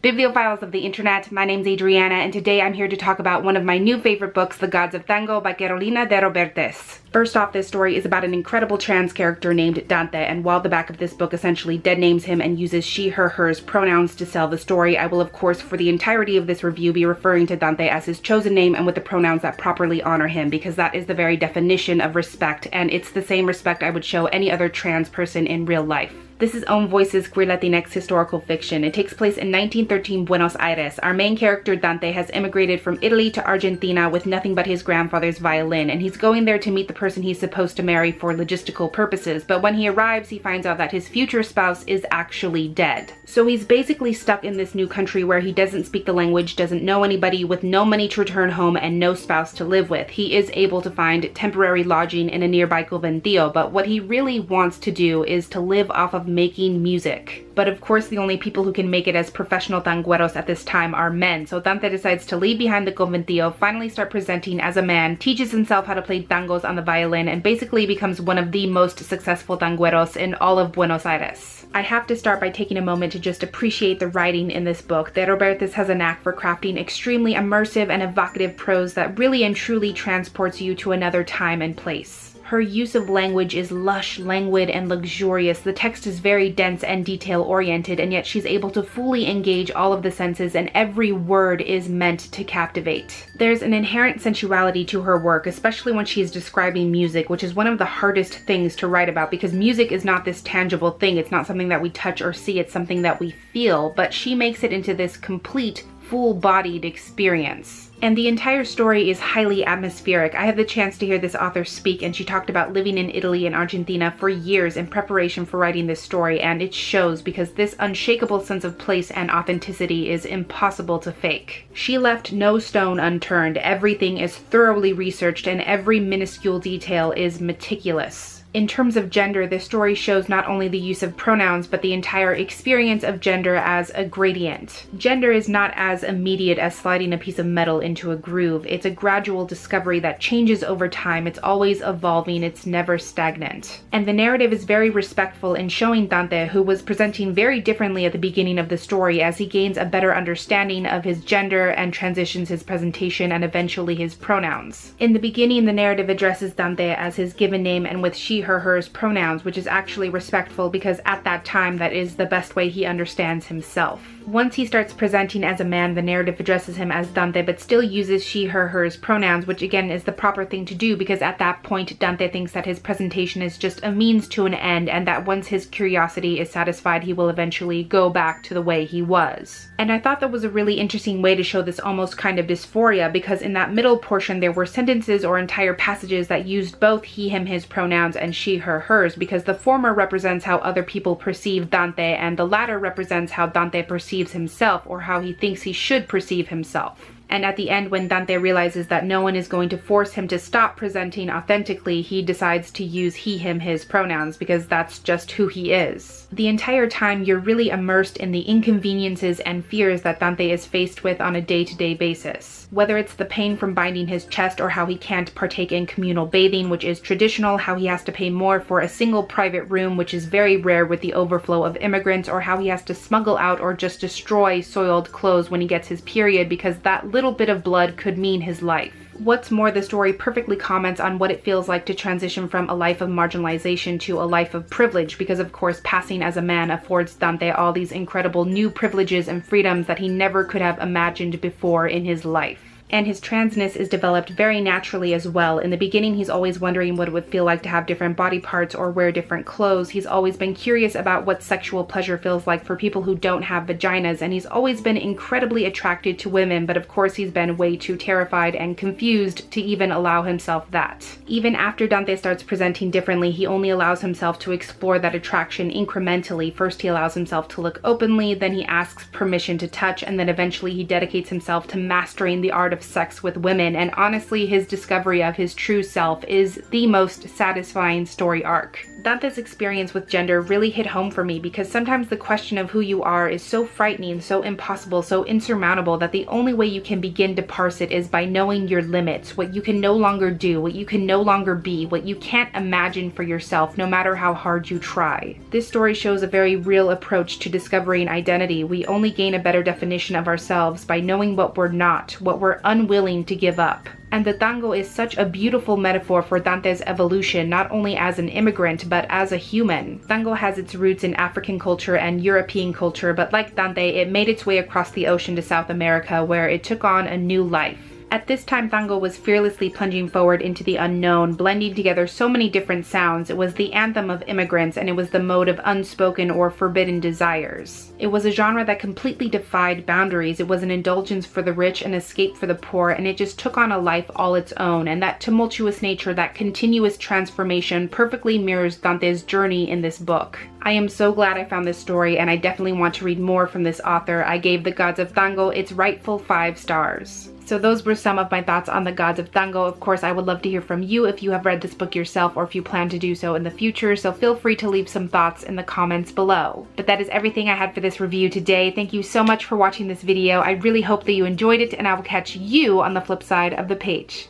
Bibliophiles of the internet, my name's Adriana, and today I'm here to talk about one of my new favorite books, The Gods of Tango by Carolina de Robertis. First off, this story is about an incredible trans character named Dante, and while the back of this book essentially dead names him and uses she, her, hers pronouns to sell the story, I will of course for the entirety of this review be referring to Dante as his chosen name and with the pronouns that properly honor him, because that is the very definition of respect, and it's the same respect I would show any other trans person in real life. This is Own Voices Queer Latinx historical fiction. It takes place in 1913 Buenos Aires. Our main character, Dante, has immigrated from Italy to Argentina with nothing but his grandfather's violin, and he's going there to meet the person he's supposed to marry for logistical purposes, but when he arrives, he finds out that his future spouse is actually dead. So he's basically stuck in this new country where he doesn't speak the language, doesn't know anybody, with no money to return home and no spouse to live with. He is able to find temporary lodging in a nearby conventillo, but what he really wants to do is to live off of making music. But of course the only people who can make it as professional tangueros at this time are men, so Dante decides to leave behind the conventillo, finally start presenting as a man, teaches himself how to play tangos on the violin, and basically becomes one of the most successful tangueros in all of Buenos Aires. I have to start by taking a moment to just appreciate the writing in this book. De Robertis has a knack for crafting extremely immersive and evocative prose that really and truly transports you to another time and place. Her use of language is lush, languid, and luxurious. The text is very dense and detail-oriented, and yet she's able to fully engage all of the senses, and every word is meant to captivate. There's an inherent sensuality to her work, especially when she is describing music, which is one of the hardest things to write about, because music is not this tangible thing. It's not something that we touch or see, it's something that we feel, but she makes it into this complete, full-bodied experience. And the entire story is highly atmospheric. I had the chance to hear this author speak, and she talked about living in Italy and Argentina for years in preparation for writing this story, and it shows because this unshakable sense of place and authenticity is impossible to fake. She left no stone unturned. Everything is thoroughly researched and every minuscule detail is meticulous. In terms of gender, this story shows not only the use of pronouns, but the entire experience of gender as a gradient. Gender is not as immediate as sliding a piece of metal into a groove. It's a gradual discovery that changes over time. It's always evolving. It's never stagnant. And the narrative is very respectful in showing Dante, who was presenting very differently at the beginning of the story, as he gains a better understanding of his gender and transitions his presentation and eventually his pronouns. In the beginning, the narrative addresses Dante as his given name and with she, her, hers pronouns, which is actually respectful because at that time that is the best way he understands himself. Once he starts presenting as a man, the narrative addresses him as Dante, but still uses she, her, hers pronouns, which again is the proper thing to do because at that point Dante thinks that his presentation is just a means to an end, and that once his curiosity is satisfied he will eventually go back to the way he was. And I thought that was a really interesting way to show this almost kind of dysphoria, because in that middle portion there were sentences or entire passages that used both he, him, his pronouns and she, her, hers, because the former represents how other people perceive Dante and the latter represents how Dante perceives himself, or how he thinks he should perceive himself. And at the end, when Dante realizes that no one is going to force him to stop presenting authentically, he decides to use he, him, his pronouns because that's just who he is. The entire time you're really immersed in the inconveniences and fears that Dante is faced with on a day-to-day basis. Whether it's the pain from binding his chest, or how he can't partake in communal bathing, which is traditional, how he has to pay more for a single private room, which is very rare with the overflow of immigrants, or how he has to smuggle out or just destroy soiled clothes when he gets his period because that little bit of blood could mean his life. What's more, the story perfectly comments on what it feels like to transition from a life of marginalization to a life of privilege, because of course passing as a man affords Dante all these incredible new privileges and freedoms that he never could have imagined before in his life. And his transness is developed very naturally as well. In the beginning, he's always wondering what it would feel like to have different body parts or wear different clothes. He's always been curious about what sexual pleasure feels like for people who don't have vaginas, and he's always been incredibly attracted to women, but of course he's been way too terrified and confused to even allow himself that. Even after Dante starts presenting differently, he only allows himself to explore that attraction incrementally. First he allows himself to look openly, then he asks permission to touch, and then eventually he dedicates himself to mastering the art of sex with women, and honestly his discovery of his true self is the most satisfying story arc. Dante's experience with gender really hit home for me because sometimes the question of who you are is so frightening, so impossible, so insurmountable that the only way you can begin to parse it is by knowing your limits, what you can no longer do, what you can no longer be, what you can't imagine for yourself no matter how hard you try. This story shows a very real approach to discovering identity. We only gain a better definition of ourselves by knowing what we're not, what we're unwilling to give up. And the tango is such a beautiful metaphor for Dante's evolution, not only as an immigrant, but as a human. Tango has its roots in African culture and European culture, but like Dante, it made its way across the ocean to South America, where it took on a new life. At this time, tango was fearlessly plunging forward into the unknown, blending together so many different sounds. It was the anthem of immigrants, and it was the mode of unspoken or forbidden desires. It was a genre that completely defied boundaries. It was an indulgence for the rich, an escape for the poor, and it just took on a life all its own. And that tumultuous nature, that continuous transformation, perfectly mirrors Dante's journey in this book. I am so glad I found this story, and I definitely want to read more from this author. I gave The Gods of Tango its rightful 5 stars. So those were some of my thoughts on The Gods of Tango. Of course, I would love to hear from you if you have read this book yourself or if you plan to do so in the future, so feel free to leave some thoughts in the comments below. But that is everything I had for this review today. Thank you so much for watching this video. I really hope that you enjoyed it, and I will catch you on the flip side of the page.